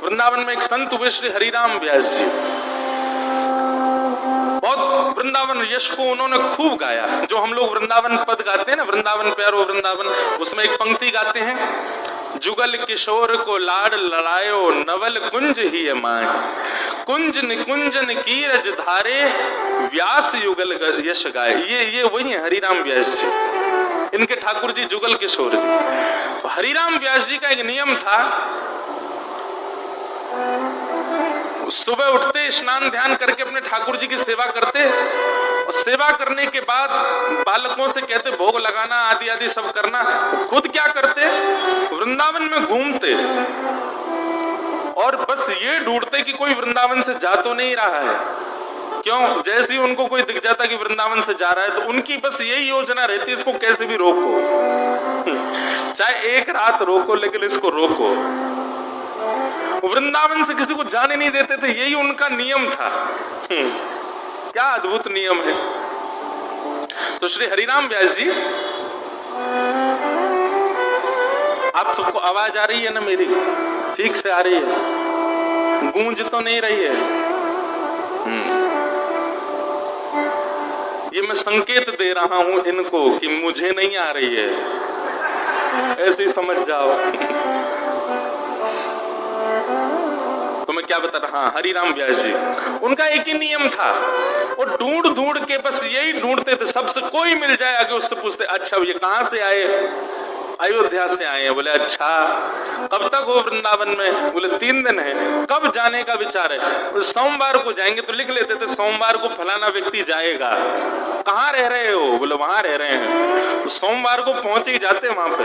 वृंदावन में एक संत हुए श्री हरिराम व्यास जी, बहुत वृंदावन यश को उन्होंने खूब गाया। जो हम लोग वृंदावन पद गाते हैं ना, वृंदावन प्यारो वृंदावन, उसमें एक पंक्ति गाते हैं, जुगल किशोर को लाड लड़ायो नवल कुंज ही माय, कुंज निकुंजन कीरज धारे व्यास युगल यश गाय। ये वही है हरिराम व्यास जी, इनके ठाकुर जी जुगल किशोर जी। तो हरिराम व्यास जी का एक नियम था, सुबह उठते स्नान ध्यान करके अपने ठाकुर जी की सेवा करते, और सेवा करने के बाद बालकों से कहते भोग लगाना आदि आदि सब करना। खुद क्या करते, वृंदावन में घूमते और बस ये ढूंढते कि कोई वृंदावन से जा तो नहीं रहा है। क्यों? जैसे ही उनको कोई दिख जाता कि वृंदावन से जा रहा है तो उनकी बस यही योजना रहती, इसको कैसे भी रोको, चाहे एक रात रोको लेकिन इसको रोको। वृंदावन से किसी को जाने नहीं देते थे, यही उनका नियम था। क्या अद्भुत नियम है। तो श्री हरिराम व्यास जी, आप सबको आवाज आ रही है ना मेरी? ठीक से आ रही है, गूंज तो नहीं रही है? ये मैं संकेत दे रहा हूं इनको कि मुझे नहीं आ रही है, ऐसे ही समझ जाओ। तो मैं क्या बता रहा, हरिराम व्यास जी, उनका एक ही नियम था, वो ढूंढ ढूंढ के बस यही ढूंढते थे, सबसे कोई मिल जाए आगे उससे पूछते, अच्छा ये कहां से आए? अयोध्या से आए हैं। बोले अच्छा, कब तक हो वृंदावन में? बोले 3 दिन है। कब जाने का विचार है? सोमवार को जाएंगे। तो लिख लेते थे सोमवार को फलाना व्यक्ति जाएगा। कहाँ रह रहे हो? बोले वहां रह रहे हैं। तो सोमवार को पहुंचे ही जाते वहां पे,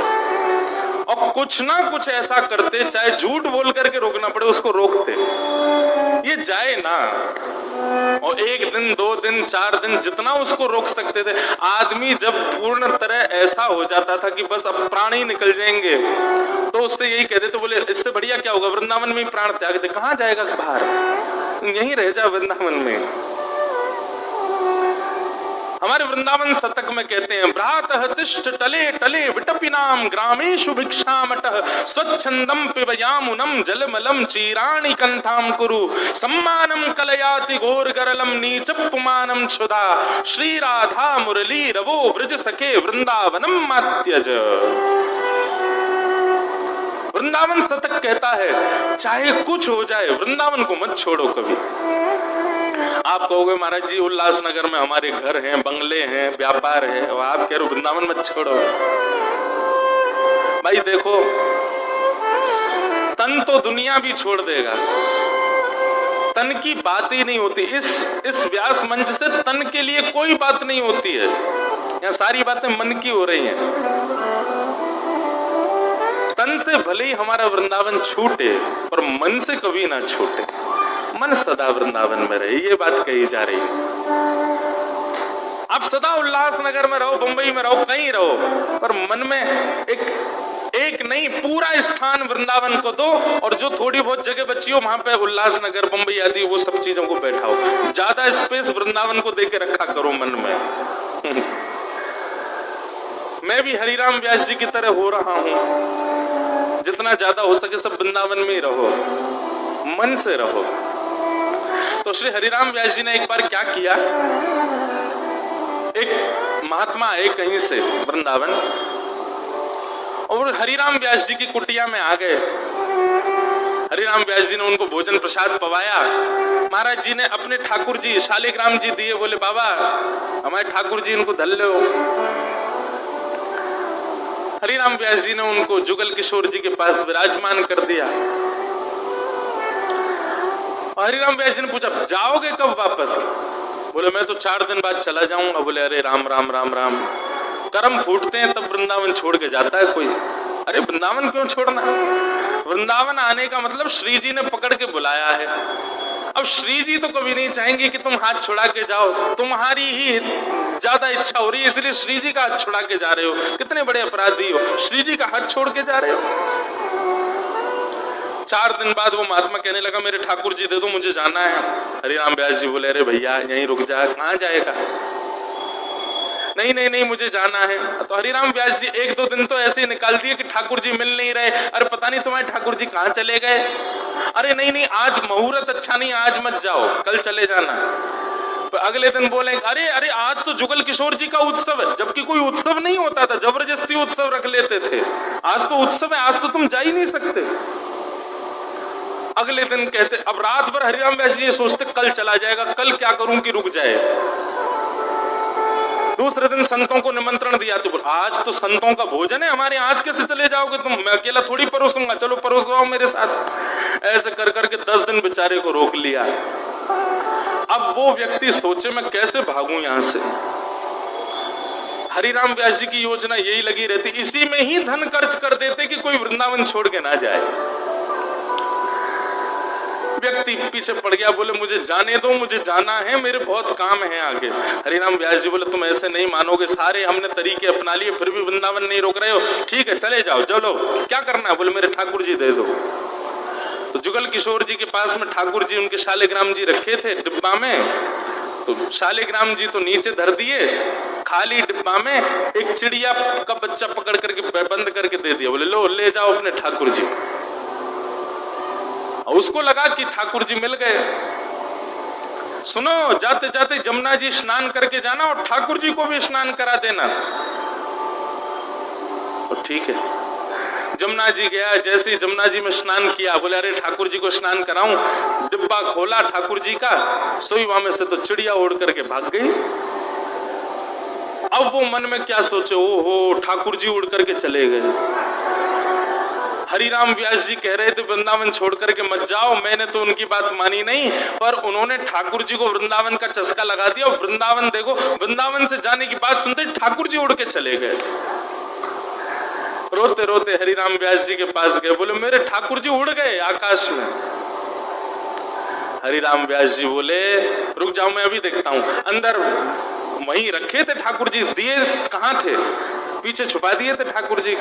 और कुछ ना कुछ ऐसा करते, चाहे झूठ बोल करके रोकना पड़े उसको रोकते, ये जाए ना। और 1 दिन 2 दिन 4 दिन जितना उसको रोक सकते थे। आदमी जब पूर्ण तरह ऐसा हो जाता था कि बस अब प्राण ही निकल जाएंगे, तो उससे यही कहते थे, बोले इससे बढ़िया क्या होगा, वृंदावन में ही प्राण त्याग दे। कहां जाएगा बाहर, यहीं रह जा वृंदावन में। हमारे वृंदावन शतक में कहते हैं, भ्रातः तिष्ठ टले टले विटपिनाम ग्रामेषु भिक्षामटः स्वच्छंदम पिबयामुनम जलमलम चीराणि कंथाम कुरु सम्मानम कलयाति घोरगरलम नीचपुमानम क्षुधा श्री राधा मुरली रवो ब्रज सखे वृंदावनम मात्यज। वृंदावन शतक कहता है, चाहे कुछ हो जाए वृंदावन को मत छोड़ो कभी। आप कहोगे महाराज जी उल्लासनगर में हमारे घर हैं, बंगले हैं, व्यापार है, और आप कह रहे हो वृंदावन मत छोड़ो। भाई देखो, तन तो दुनिया भी छोड़ देगा, तन की बात ही नहीं होती। इस व्यास मंच से तन के लिए कोई बात नहीं होती है, यहाँ सारी बातें मन की हो रही हैं। तन से भले ही हमारा वृंदावन छूटे, पर मन से कभी ना छूटे। मन सदा वृंदावन में रहे, ये बात कही जा रही है। आप सदा उल्लासनगर में रहो, बंबई में रहो, कहीं रहो, पर मन में एक नहीं पूरा स्थान वृंदावन को दो, और जो थोड़ी बहुत जगह बची हो वहां पे उल्लासनगर, बंबई आदि वो सब चीजों को बैठाओ। ज्यादा स्पेस वृंदावन को देके रखा करो मन में। मैं भी हरिराम व्यास जी की तरह हो रहा हूं, जितना ज्यादा हो सके सब वृंदावन में ही रहो, मन से रहो। तो श्री हरिराम व्यास जी ने एक बार क्या किया, एक महात्मा आए कहीं से वृंदावन, और हरिराम व्यास जी की कुटिया में आ गए। हरिराम व्यास जी ने उनको भोजन प्रसाद पवाया। महाराज जी ने अपने ठाकुर जी शालिग्राम जी दिए, बोले बाबा हमारे ठाकुर जी इनको धल लो। हरिराम व्यास जी ने उनको जुगल किशोर जी के पास विराजमान कर दिया। हरिराम व्यास जी ने पूछा जाओगे कब वापस? बोले मैं तो 4 दिन बाद चला जाऊंगा। बोले अरे राम राम राम राम, कर्म फूटते हैं तब वृंदावन छोड़ के जाता है कोई। अरे वृंदावन क्यों छोड़ना? वृंदावन आने का मतलब श्री जी ने पकड़ के बुलाया है। अब श्री जी तो कभी नहीं चाहेंगे कि तुम हाथ छुड़ा के जाओ, तुम्हारी ही ज्यादा इच्छा हो रही है, इसलिए श्री जी का हाथ छुड़ा के जा रहे हो। कितने बड़े अपराधी हो, श्री जी का हाथ छोड़ के जा रहे हो। 4 दिन बाद वो महात्मा कहने लगा मेरे ठाकुर जी दे दो, मुझे जाना है। हरिराम व्यास जी बोले अरे भैया यहीं रुक जा। कहां जाएगा? नहीं नहीं नहीं मुझे जाना है। तो हरिराम व्यास जी एक दो दिन तो ऐसे ही निकाल दिए कि ठाकुर जी मिल नहीं रहे। अरे पता नहीं तुम्हारे ठाकुर जी कहाँ चले गए। अरे नहीं नहीं आज मुहूर्त अच्छा नहीं, आज मत जाओ, कल चले जाना। तो अगले दिन बोले अरे अरे आज तो जुगल किशोर जी का उत्सव है, जबकि कोई उत्सव नहीं होता था, जबरदस्ती उत्सव रख लेते थे। आज तो उत्सव है, आज तो तुम जा ही नहीं सकते। अगले दिन कहते, अब रात भर हरिराम व्यास जी ये सोचते कल चला जाएगा, कल क्या करूं कि रुक जाए। दूसरे दिन संतों को निमंत्रण दिया, तो आज तो संतों का भोजन है हमारे, आज कैसे चले जाओगे तुम, मैं अकेला थोड़ी परोसूंगा, चलो परोसवाओ मेरे साथ। ऐसे कर करके 10 दिन बेचारे को रोक लिया। अब वो व्यक्ति सोचे मैं कैसे भागूं यहां से। हरिराम व्यास जी की योजना यही लगी रहती, इसी में ही धन खर्च कर देते कि कोई वृंदावन छोड़ के ना जाए। व्यक्ति पीछे पड़ गया, बोले मुझे जाने दो, मुझे जाना है, मेरे बहुत काम है आगे। हरिराम व्यास जी बोले तुम ऐसे नहीं मानोगे, सारे हमने तरीके अपना लिए फिर भी वृंदावन नहीं रोक रहे हो, ठीक है चले जाओ, चलो क्या करना है। बोले मेरे ठाकुर जी दे दो। तो जुगल किशोर जी के पास में ठाकुर जी उनके शालिग्राम जी रखे थे डिब्बा में। तो शालिग्राम जी तो नीचे धर दिए, खाली डिब्बा में एक चिड़िया का बच्चा पकड़ करके बंद करके दे दिया। बोले लो ले जाओ अपने ठाकुर जी। उसको लगा कि ठाकुर जी मिल गए। सुनो, जाते जाते जमुना जी स्नान करके जाना और ठाकुर जी को भी स्नान करा देना। तो ठीक है, जमुना जी गया, जैसे ही जमुना जी में स्नान किया, बोले अरे ठाकुर जी को स्नान कराऊं। डिब्बा खोला ठाकुर जी का, सोई वहां में से तो चिड़िया उड़ करके भाग गई। अब वो मन में क्या सोचे, ओहो ठाकुर जी उड़ करके चले गए। हरिराम व्यास जी कह रहे थे वृंदावन छोड़ करके मत जाओ, मैंने तो उनकी बात मानी नहीं, पर उन्होंने ठाकुर जी को वृंदावन का चस्का लगा दिया। और वृंदावन देखो, वृंदावन से जाने की बात सुनते ठाकुर जी उड़ के चले गए। रोते रोते हरिराम व्यास जी के पास गए, बोले मेरे ठाकुर जी उड़ गए आकाश में। हरिराम व्यास जी बोले रुक जाओ मैं अभी देखता हूं। अंदर वहीं रखे थे ठाकुर जी, दिए कहां थे, पीछे छुपा दिए थे ठाकुर जी।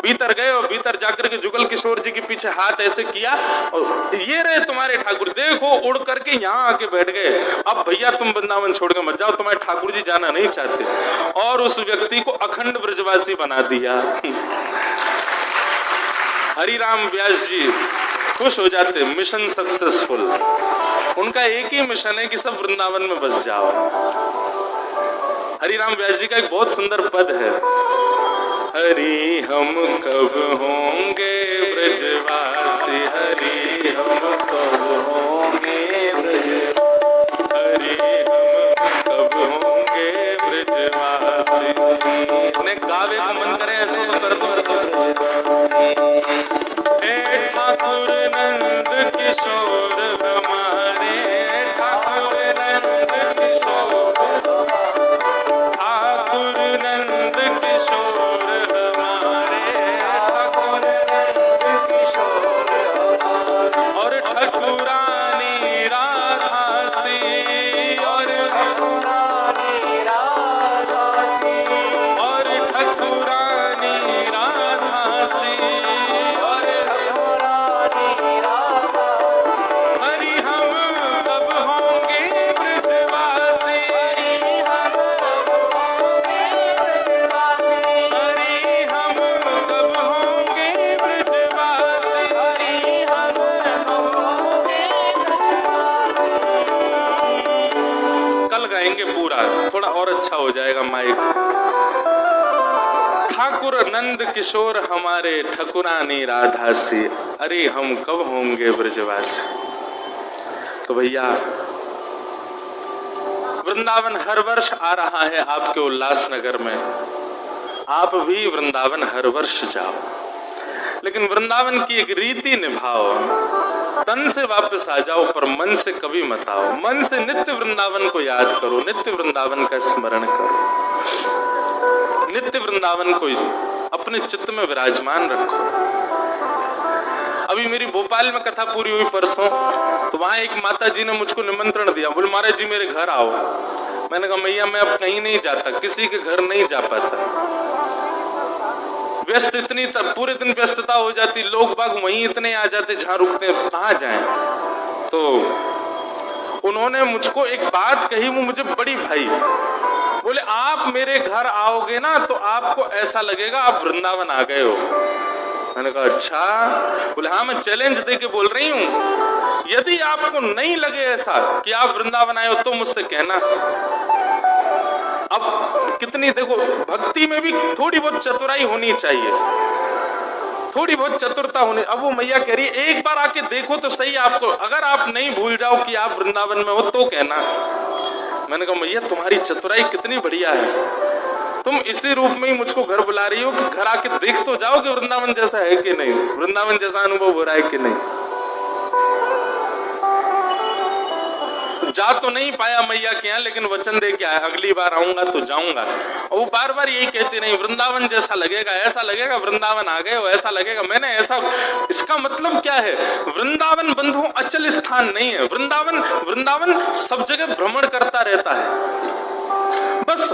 भीतर गए और भीतर जाकर के जुगल किशोर जी के पीछे हाथ ऐसे किया और ये रहे तुम्हारे ठाकुर, देखो उड़ करके यहाँ आके बैठ गए। अब भैया तुम वृंदावन छोड़ के मत जाओ, तुम्हारे ठाकुर जी जाना नहीं चाहते। और उस व्यक्ति को अखंड ब्रजवासी बना दिया। हरिराम व्यास जी खुश हो जाते, मिशन सक्सेसफुल। उनका एक ही मिशन है कि सब वृंदावन में बस जाओ। हरिराम व्यास जी का एक बहुत सुंदर पद है, हरि हम कब होंगे ब्रजवासी, हरि हम कब होंगे ब्रजवासी, हरि हम कब होंगे ब्रजवासी। ने गावे को मन करे ऐसे तो कर दो। हे ठाकुर नंद किशोर हमारे, ठाकुर नंद किशोर, ठाकुर नंद किशोर और ठकुरानी राधासी, और ठकुरानी राधासी, और ठकुरानी राधासी, और ठकुरानी राधासी। हरि हम कब होंगे ब्रजवासी, हरि हम कब होंगे ब्रजवासी, हरि हम कब होंगे ब्रजवासी, हरि हम कल गाएंगे पूरा, थोड़ा और अच्छा हो जाएगा माइक। ठाकुर नंद किशोर हमारे, ठकुरानी राधासी, अरे हम कब होंगे ब्रजवासी। तो भैया वृंदावन हर वर्ष आ रहा है आपके उल्लासनगर में, आप भी वृंदावन हर वर्ष जाओ, लेकिन वृंदावन की एक रीति निभाओ। तन से वापस आ जाओ पर मन से कभी मत आओ। मन से नित्य वृंदावन को याद करो, नित्य वृंदावन का स्मरण करो, नित्य वृंदावन को अपने चित्त में विराजमान रखो। अभी मेरी भोपाल में कथा पूरी हुई परसों, तो वहां एक माता जी ने मुझको निमंत्रण दिया, बोले महाराज जी मेरे घर आओ। मैंने कहा मैया मैं अब कहीं नहीं जाता, किसी के घर नहीं जा पाता, व्यस्त इतनी पूरे दिन व्यस्तता हो जाती, लोग बाग वहीं इतने आ जाते जहां रुकते, कहां जाएं। तो उन्होंने मुझको एक बात कही, वो मुझे बड़ी भाई। बोले आप मेरे घर आओगे ना तो आपको ऐसा लगेगा आप वृंदावन आ गए हो। मैंने कहा अच्छा। बोले हाँ, मैं चैलेंज दे के बोल रही हूं, यदि आपको नहीं लगे ऐसा कि आप वृंदावन आए हो तो मुझसे कहना। अब कितनी, देखो भक्ति में भी थोड़ी बहुत चतुराई होनी चाहिए, थोड़ी बहुत चतुरता होनी। अब वो मैया कह रही है एक बार आके देखो तो सही आपको, अगर आप नहीं भूल जाओ कि आप वृंदावन में हो तो कहना। मैंने कहा मैया तुम्हारी चतुराई कितनी बढ़िया है, तुम इसी रूप में ही मुझको घर बुला रही हो कि घर आके देख तो जाओ कि वृंदावन जैसा है कि नहीं, वृंदावन जैसा अनुभव हो रहा है कि नहीं। जा तो नहीं पाया मैया के यहाँ, लेकिन वचन दे के आया अगली बार आऊंगा तो जाऊंगा। और वो बार बार यही कहती रही वृंदावन जैसा लगेगा, ऐसा लगेगा वृंदावन आ गए हो, ऐसा लगेगा। मैंने ऐसा, इसका मतलब क्या है, वृंदावन बंधुओं अचल स्थान नहीं है। वृंदावन सब जगह भ्रमण करता रहता है। बस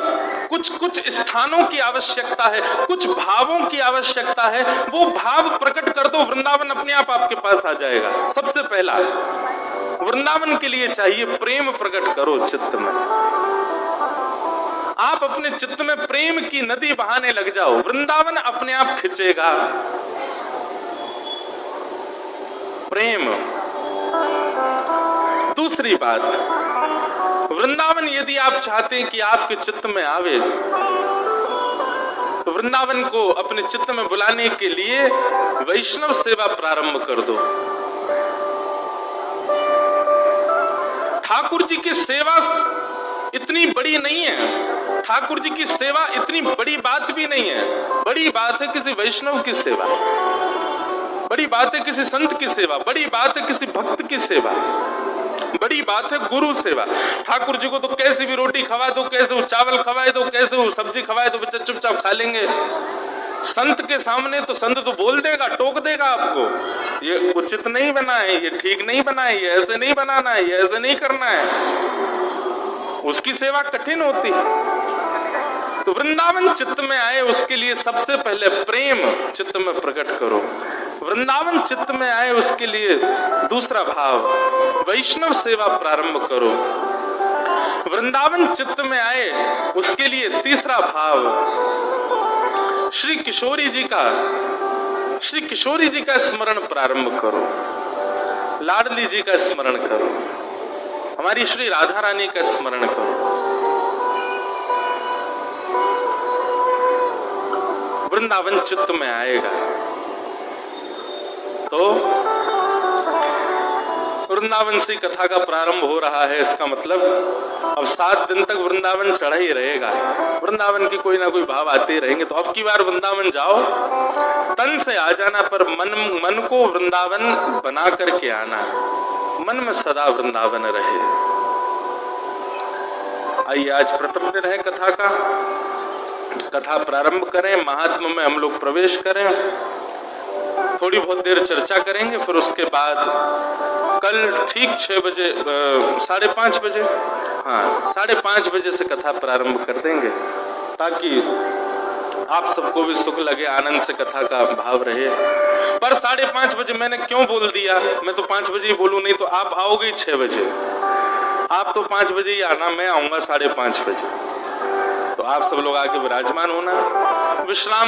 कुछ कुछ स्थानों की आवश्यकता है, कुछ भावों की आवश्यकता है, वो भाव प्रकट कर दो, वृंदावन अपने आप आपके पास आ जाएगा। सबसे पहला वृंदावन के लिए चाहिए प्रेम प्रकट करो चित्त में। आप अपने चित्त में प्रेम की नदी बहाने लग जाओ, वृंदावन अपने आप खिंचेगा। प्रेम। दूसरी बात, वृंदावन यदि आप चाहते हैं कि आपके चित्त में आवे तो वृंदावन को अपने चित्त में बुलाने के लिए वैष्णव सेवा प्रारंभ कर दो। ठाकुर जी की सेवा इतनी बड़ी नहीं है, ठाकुर जी की सेवा इतनी बड़ी बात भी नहीं है। बड़ी बात है किसी वैष्णव की सेवा, बड़ी बात है किसी संत की सेवा, बड़ी बात है किसी भक्त की सेवा, बड़ी बात है गुरु सेवा। ठाकुर जी को तो कैसे भी रोटी खवा दो, कैसे वो चावल खवाए दो, कैसे वो सब्जी खवाए दो, बच्चे चुपचाप खा लेंगे। संत के सामने तो संत तो बोल देगा, टोक देगा आपको, ये उचित नहीं बना है, ये ठीक नहीं बना है, ये ऐसे नहीं बनाना है, ये ऐसे नहीं करना है। उसकी सेवा कठिन होती है। तो वृंदावन चित्त में आए उसके लिए सबसे पहले प्रेम चित्त में प्रकट करो। वृंदावन चित्त में आए उसके लिए दूसरा भाव वैष्णव सेवा प्रारंभ करो। वृंदावन चित्त में आए उसके लिए तीसरा भाव श्री किशोरी जी का स्मरण प्रारंभ करो, लाडली जी का स्मरण करो, हमारी श्री राधा रानी का स्मरण करो। वृंदावन चित्त में आएगा तो वृंदावन से कथा का प्रारंभ हो रहा है, इसका मतलब अब 7 दिन तक वृंदावन चढ़ा ही रहेगा। वृंदावन की कोई ना कोई भाव आते ही रहेंगे। तो अब की बार वृंदावन जाओ, तन से आ जाना, पर मन को वृंदावन बना करके आना, मन में सदा वृंदावन रहे। आइए आज प्रथम दिन है कथा का, कथा प्रारंभ करें, महात्मा में हम लोग प्रवेश करें, थोड़ी बहुत देर चर्चा करेंगे, फिर उसके बाद कल ठीक 6 बजे 5:30 बजे, हाँ 5:30 बजे से कथा प्रारंभ कर देंगे, ताकि आप सबको भी सुख लगे, आनंद से कथा का भाव रहे। पर 5:30 बजे मैंने क्यों बोल दिया, मैं तो 5 बजे ही बोलूं, नहीं तो आप आओगे 6 बजे, आप तो 5 बजे ही आना, मैं आऊंगा 5:30 बजे। तो आप सब लोग आके विराजमान होना, विश्राम